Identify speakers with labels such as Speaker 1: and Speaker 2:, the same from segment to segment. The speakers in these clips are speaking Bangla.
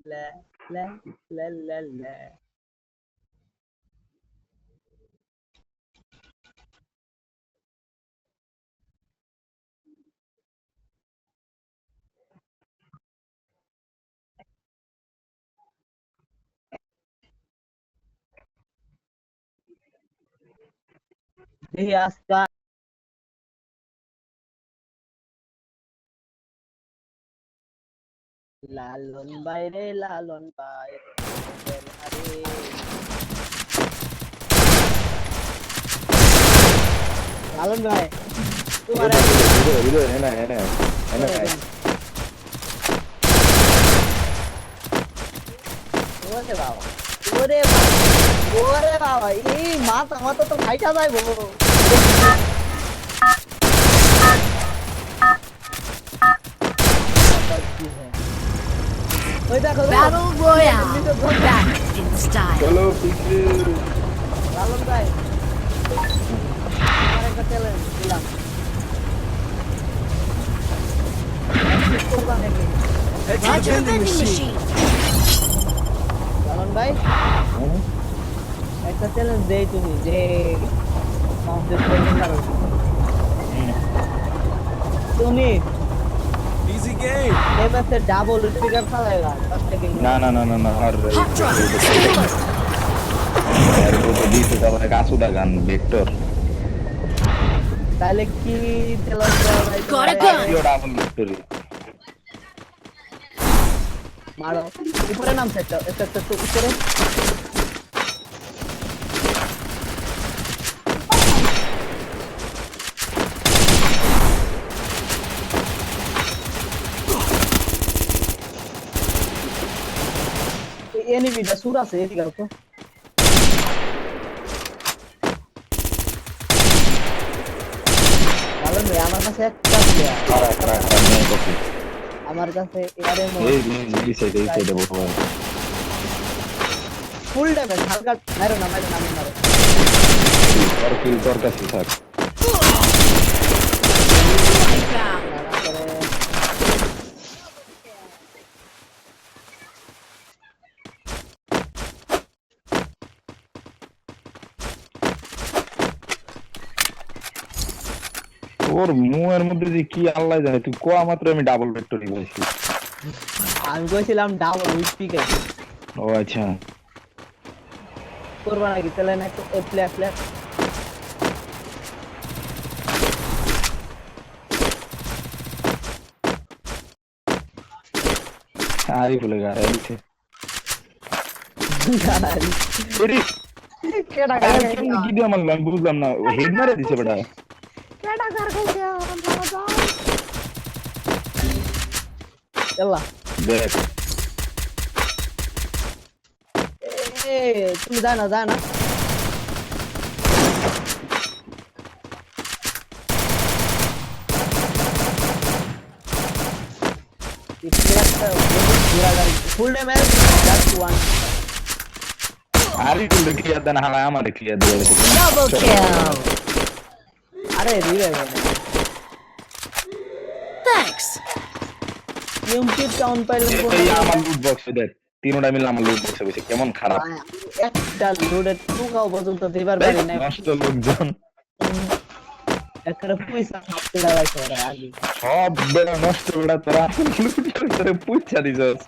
Speaker 1: লা লা লা লা লা দেখি আজকা লালন বাইরে লালন বাইরে আরে লালন ভাই তোমার
Speaker 2: video এনে
Speaker 1: ওরে বাবা ওরে বাবা ওরে বাবা এই মাথা মাথা তো ফাইটা যাইবো ওই দেখো
Speaker 3: Battle Royale. Back in style.
Speaker 2: চলো পিছে
Speaker 1: লালন ভাই আমার একটা চ্যালেঞ্জ দিলাম করবা নাকি
Speaker 3: Roger vending machine.
Speaker 1: লালন ভাই একটা চ্যালেঞ্জ দেই তুমি যে কমপ্লিট করতে পারো তুমি
Speaker 4: Easy game.
Speaker 1: এবারে ডাবল স্পিকার চালাইলা 10 সেকেন্ড
Speaker 2: না আর
Speaker 3: Hot drop. Stealer.
Speaker 2: এর তো দিতে তারপরে কাসুদা গান ভেক্টর
Speaker 1: তাহলে কি চ্যালেঞ্জ দেওয়া ভাই
Speaker 3: Got a gun.
Speaker 2: Video double victory
Speaker 1: মারো উপরে নামছে একটা উপরে এনিমিটা সুর আছে এদিকে তো কারণ আমার কাছে একটা প্লেয়ার
Speaker 2: খারা নেই কপি
Speaker 1: আমার কাছে এআরএম
Speaker 2: এই সাইডে বসে
Speaker 1: ফুল ড্যামেজ হালকা মারো না মারো
Speaker 2: আর কিল তোর কাছে থাক ওর মুয়ের মধ্যে যে কি আল্লাহ জানে তুই কোয়া মাত্র আমি ডাবল ভেক্টরি বলছি
Speaker 1: আমি কইছিলাম ডাবল স্পিকার
Speaker 2: ও আচ্ছা
Speaker 1: করবা নাকি তাহলে না একটু প্লে
Speaker 2: আরে বলে গা দিছে
Speaker 1: কেডা
Speaker 2: কি দিয়ে আমার আমি বুঝলাম না হেড মারে দিছে বেটা
Speaker 1: কেডা কার কইছে আমরা যাও চলা
Speaker 2: দেখ
Speaker 1: এ তুমি যায় না ফুল ড্যামেজ জাস্ট ওয়ান
Speaker 2: আরে তুই ক্লিয়ার দেন হালা আমারে ক্লিয়ার দিয়ে
Speaker 3: Double kill.
Speaker 1: আরে রিভাইভ
Speaker 3: Thanks.
Speaker 1: ইউমকি টাউন পাইলে
Speaker 2: এই আমার লুট বক্সে দেখ তিনটা মিলে আমার লুট বক্সে বসে কেমন খারাপ
Speaker 1: একটা লোডেড টুকাও পর্যন্ত দিবার পারি না
Speaker 2: নষ্ট লোকজন
Speaker 1: একটা পয়সা হাতে লাগাইছে ওরা আগে
Speaker 2: সব বেড়া নষ্ট বেড়া তোরা লুটের ভিতরে পুচ্ছা দিছস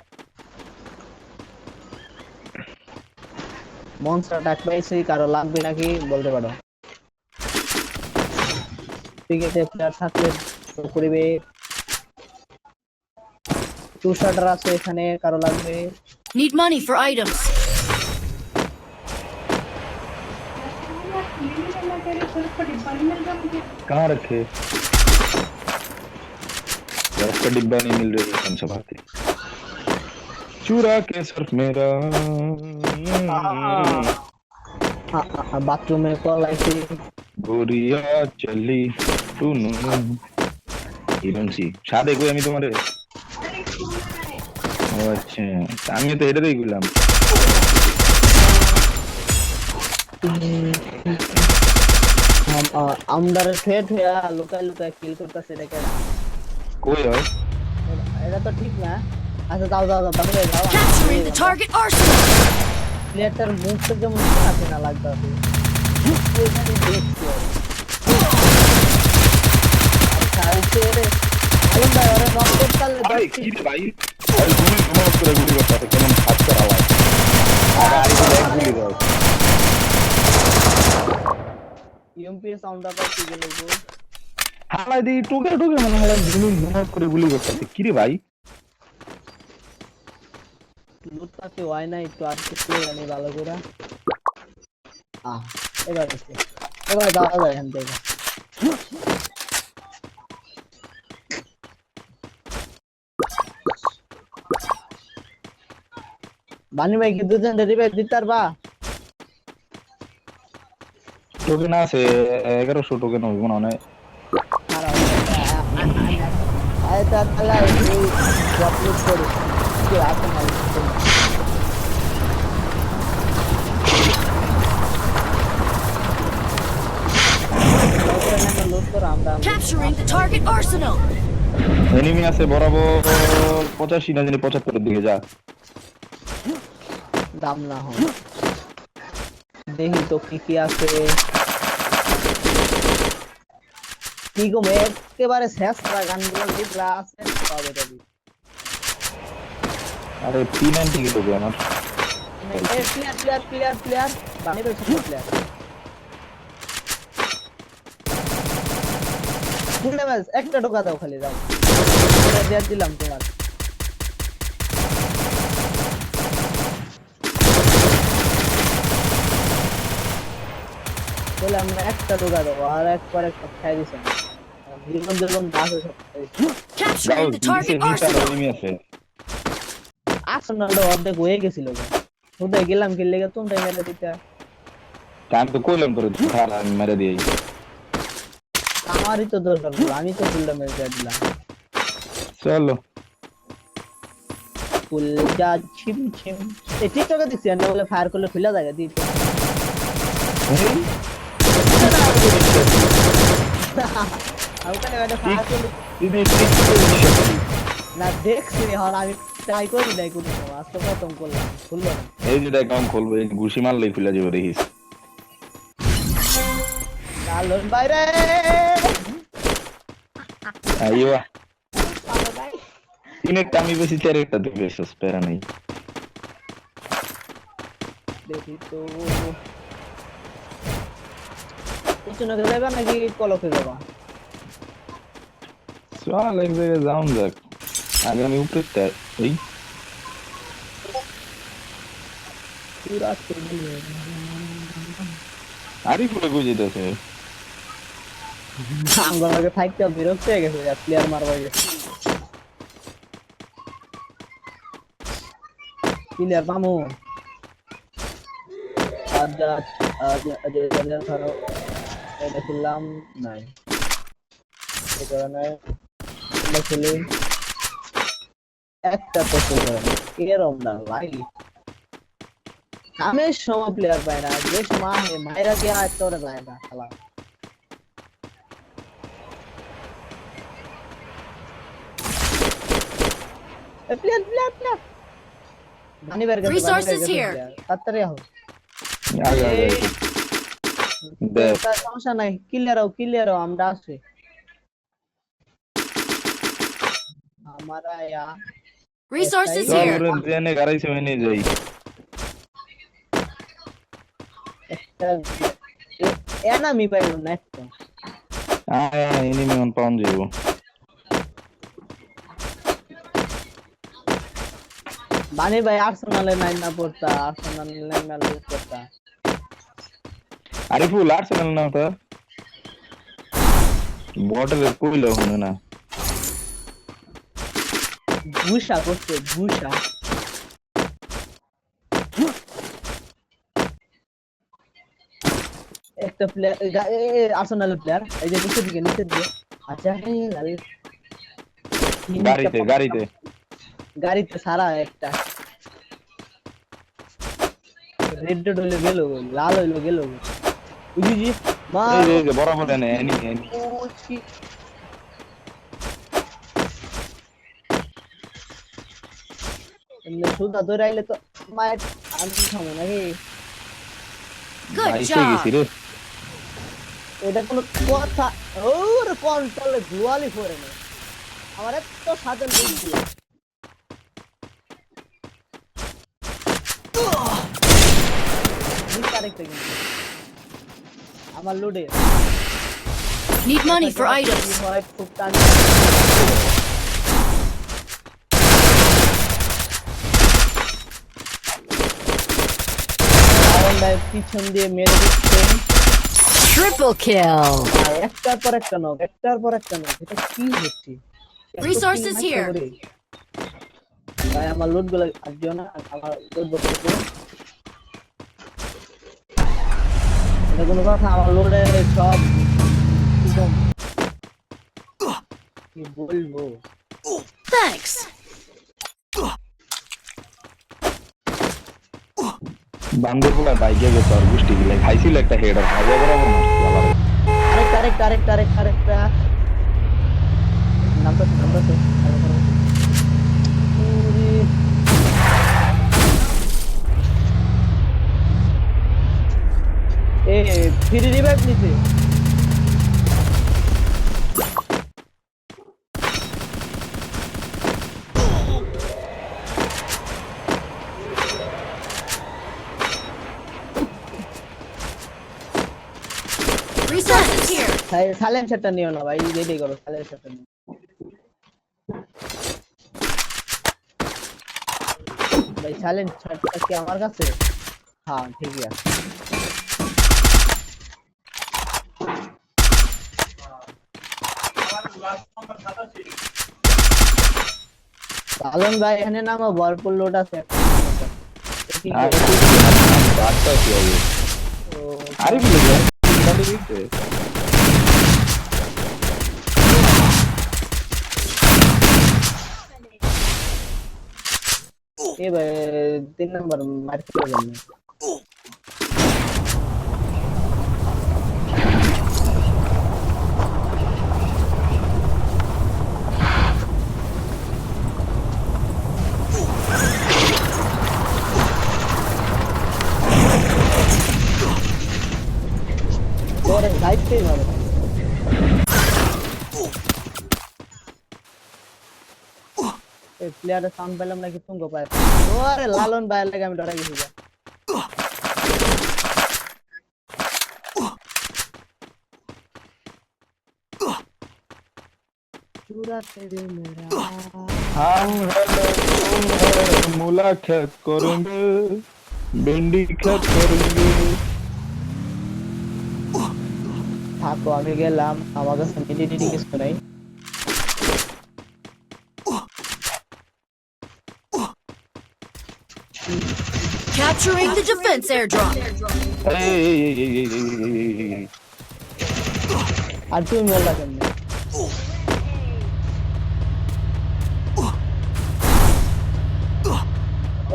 Speaker 1: মনস্টার অ্যাটাক পাইছি কারো লাগবে নাকি বলতে পারো ঠিক আছে প্লেয়ার থাকলে তো করিবে টু শাটার আছে এখানে কারো লাগবে
Speaker 3: Need money for items.
Speaker 2: कहाँ रखे बर्फ का डिब्बा नहीं मिल रही है कौन सा बात है चुरा के सिर्फ मेरा
Speaker 1: बाथरूम में कॉल आई थी
Speaker 2: गोरिया चली तू नु इरम सी शादी कोई আমি তোমারে ও আচ্ছা আমি তো এটাই কইলাম
Speaker 1: আমরা সেট হয়ে লুকায় লুকায় কিল করতেছে দেখে
Speaker 2: কই হয়
Speaker 1: এটা তো ঠিক না আচ্ছা যাও যাও যাও বানি ভাই যাও
Speaker 3: Capturing the target arsenal.
Speaker 1: প্লেয়ারটার মুখটা যেমন আছে না লাগবে ওইখানে দেখছি আচ্ছা আইছে রে আলম ভাই ওরে নক করতে
Speaker 2: ভাই কি রে ভাই ভাই গুলি ঘুমাও করে গুলি করতে কেমন ফাটছে আওয়াজ আর আর গুলি দাও
Speaker 1: ইএমপি সাউন্ডটা পাচ্ছি গেল গো
Speaker 2: হালাই দি টুকে টুকে মানে হালাই গুলি ঘুমাও করে গুলি করতে কি রে ভাই
Speaker 1: লুটপাতি হয় না একটু আর কিছু জানি ভালো করে এবার আছে এবার যাওয়া যায় এখান থেকে বানি ভাই কি দুজন রিভাইভ দিতার বা
Speaker 2: টোকেন আছে 1100 টোকেন হইব না মানে
Speaker 1: আয়তা তালা এই আপলোড করে কি আছে না
Speaker 3: Capturing the target arsenal.
Speaker 2: Enemy আছে বরাবর 85 না জানি 75 এর দিকে যা
Speaker 1: দাম না হয় দেখি তো কি আছে কি গো একেবারে শেষ গানগুলো যেগুলা আছে সব এটা দি
Speaker 2: আরে P90 কি টোকে আমার
Speaker 1: প্লেয়ার বানি ভাই ছোট প্লেয়ার ফুল ড্যামেজ একটা ঢোকা দাও খালি দাও এটা দিয়ে দিলাম তোমার বলে আমরা একটা ঢোকা দাও আর একবার একটা খাই দিছেন জীবন জীবন দাস সব
Speaker 3: Capturing the target arsenal.
Speaker 2: Enemy আছে
Speaker 1: আর্সেনালটা অর্ধেক হয়ে গেছিল কোথায় গেলাম কি লেগে তোমরা মেরে দিতে
Speaker 2: কাম তো কইলাম করে খারাপ আমি মেরে দিই
Speaker 1: আমারই তো দরকার আমি তো ফুল ড্যামেজ দিয়ে দিলাম
Speaker 2: চলো
Speaker 1: ফুল যা ছিম ছিম এই টিকটকে দিছি না বলে ফায়ার করলে খুলে যায় দিতে ওখানে একটা ফায়ার করলে না দেখছি এখন আমি ট্রাই করি নাই কোনো আজকে প্রথম করলাম খুললো না
Speaker 2: এই যে দেখ আমি খুলবো এই ঘুষি মারলেই খুলে যাবে দেখিস
Speaker 1: লালন বাইরে
Speaker 2: আইও
Speaker 1: পাগল ভাই
Speaker 2: তিনটা আমি বেশি চারটা দিবে স্পেরা নাই
Speaker 1: দেখি তো পিছনে যাবে নাকি কলকে যাবা
Speaker 2: চল এক জায়গায় যাওন যাক আগে আমি উপরে এই
Speaker 1: পুরা চলে
Speaker 2: আরিফুলে গুজিতেছে
Speaker 1: আমগোলাকে থাকতে বিরক্ত হয়ে গেছে প্লেয়ার মারবা গেছে প্লেয়ার মামু আজ ধরো এটা খেললাম নাই এটা নাই এটা খেলে একটা পছন্দ এরম না ভাই আমি সময় প্লেয়ার পাই না যে সময় মায়েরা কে আজ তোরা যায় না খেলা প্লেয়ার বানি বের করে
Speaker 3: Resources here.
Speaker 1: তাড়াতাড়ি আও
Speaker 2: আগে আগে দেখ
Speaker 1: সমস্যা নাই ক্লিয়ার হও আমরা আছি हमारा यहाँ
Speaker 3: Resources
Speaker 2: চল
Speaker 3: here.
Speaker 2: রে জেনে গাড়াইছে ওই নিয়ে যাই
Speaker 1: একটা এনামি পাইলো না একটা
Speaker 2: এনিমি অন পাউন্ড যাবো
Speaker 1: बानी भाई आर्सेनल नाइन ना पड़ता आर्सेनल नाइन ना लूज करता
Speaker 2: আরিফুল আর্সেনাল না তো বটলে কইলো হনে না
Speaker 1: घुसा করতে ঘুষা একটা প্লেয়ার আর্সেনাল প্লেয়ার এই যে নিচে দিকে আচ্ছা এই লাল গাড়িতে সারা একটা রেড ডট হইলো গেল লাল হইলো গেল বুঝিজি মা
Speaker 2: এই যে বরাবর এনে এনিমি
Speaker 1: সুদা ধরে আইলে তো মায়ের আমি খাবো নাকি
Speaker 3: Good
Speaker 2: ভাইসে
Speaker 3: job.
Speaker 2: গেছি রে
Speaker 1: এটা কোনো কথা ওর কন্ট্রোলে দুয়ালি করে না আমার এত সাধন বুদ্ধি আমার লুডে
Speaker 3: Need money for items.
Speaker 1: হয় খুব টান পিছন দিয়ে মেরে দিচ্ছে
Speaker 3: Triple kill.
Speaker 1: আর একটার পর একটা নক এটা কি হচ্ছে
Speaker 3: Resources here.
Speaker 1: ভাই আমার লুট গুলো আর দিও না আমার লুট বক্স এটা কোনো কথা আমার লুটে সব একদম কি বলবো
Speaker 3: Thanks.
Speaker 2: বান্দরগুলা বাইকে গেছে আর গুষ্টি গিলে খাইছিল একটা হেড আর খাওয়া বরাবর নষ্ট
Speaker 1: আরেকটা নামটা এ ফ্রি রিভাইভ নিছে
Speaker 3: Resources here.
Speaker 1: সাইলেন্সারটা নিও না ভাই রেডি করো সাইলেন্সারটা নিও ভাই সাইলেন্সারটা কি আমার কাছে হ্যাঁ ঠিকই আছে লালন ভাই এখানে নামো ভরপুর লোড আছে
Speaker 2: আরে কি লাগে
Speaker 1: এ ভাই 3 নাম্বার মার খেলে যাবে তোরে যাইতেই হবে এই প্লেয়ারের সাউন্ড পেলাম নাকি তুঙ্গ পায় ওরে লালন ভাই লাগে আমি ডরা গেছি যা चूरा तेरे मेरा
Speaker 2: हम मुलाकात करेंगे भिंडी खेत करेंगे
Speaker 1: থাকো আমি গেলাম আমার কাছে মিডিটি কিছু নাই
Speaker 3: Capturing the defense airdrop.
Speaker 1: আর তুই মেলা কেমনে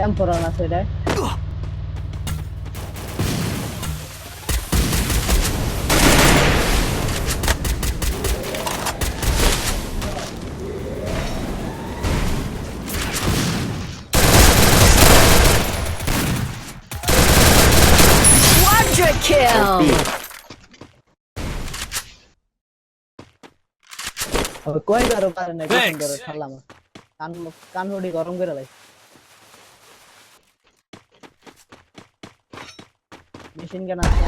Speaker 1: এম পরান আছে রে
Speaker 3: Quadra kill.
Speaker 1: ওই কই গারো পারে না কি সুন্দর ঠাল্লাম কান হড়ি গরম করে লাই মেশিন গান আছে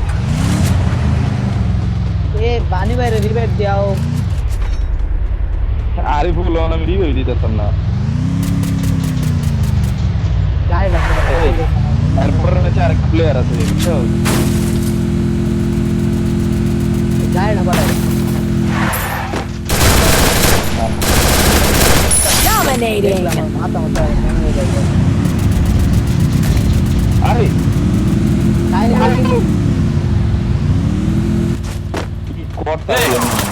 Speaker 1: এ বানি বাইরে রিভাইভ দাও
Speaker 2: আরে ফুল অন আমি রিভাইভ দিতেছাম না
Speaker 1: গায় বাকি
Speaker 2: এরপর আছে আরেকটা প্লেয়ার আছে বুঝছো
Speaker 1: গায় না বাড়ায়
Speaker 3: Dominating.
Speaker 1: মাথা মাথা হয়ে যাবে
Speaker 2: আরে
Speaker 1: গায় না
Speaker 2: কোটা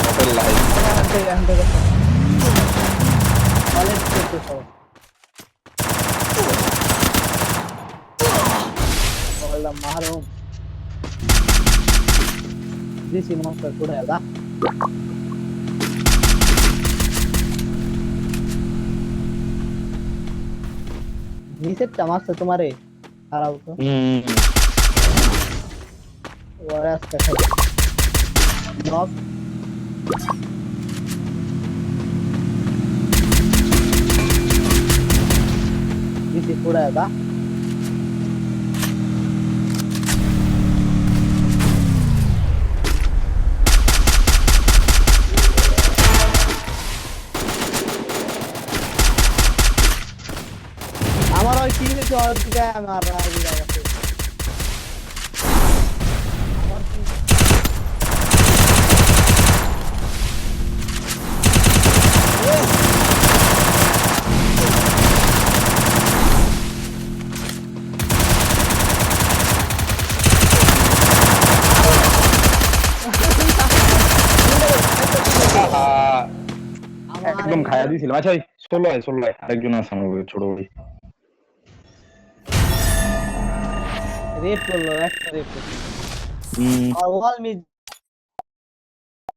Speaker 2: হোটেল লাইভ
Speaker 1: কলেজ করতে সব বললাম মারো দিছি মনটা করে দা নিচেরটা মারছে তোমারে খারাপ তো ওরে আজকে খাই নক দিছি পুরা দা আমার ওই কি হয়েছে ওর দিকে আমার রাজি গেছে
Speaker 2: একদম খায়া দিয়েছিলাম। আচ্ছা ষোলো আরেকজন আছে আমার ওই ছোট ভাই।
Speaker 1: রেড করলো একটা রেড করলো
Speaker 2: হুম,
Speaker 1: আর ওয়াল মিড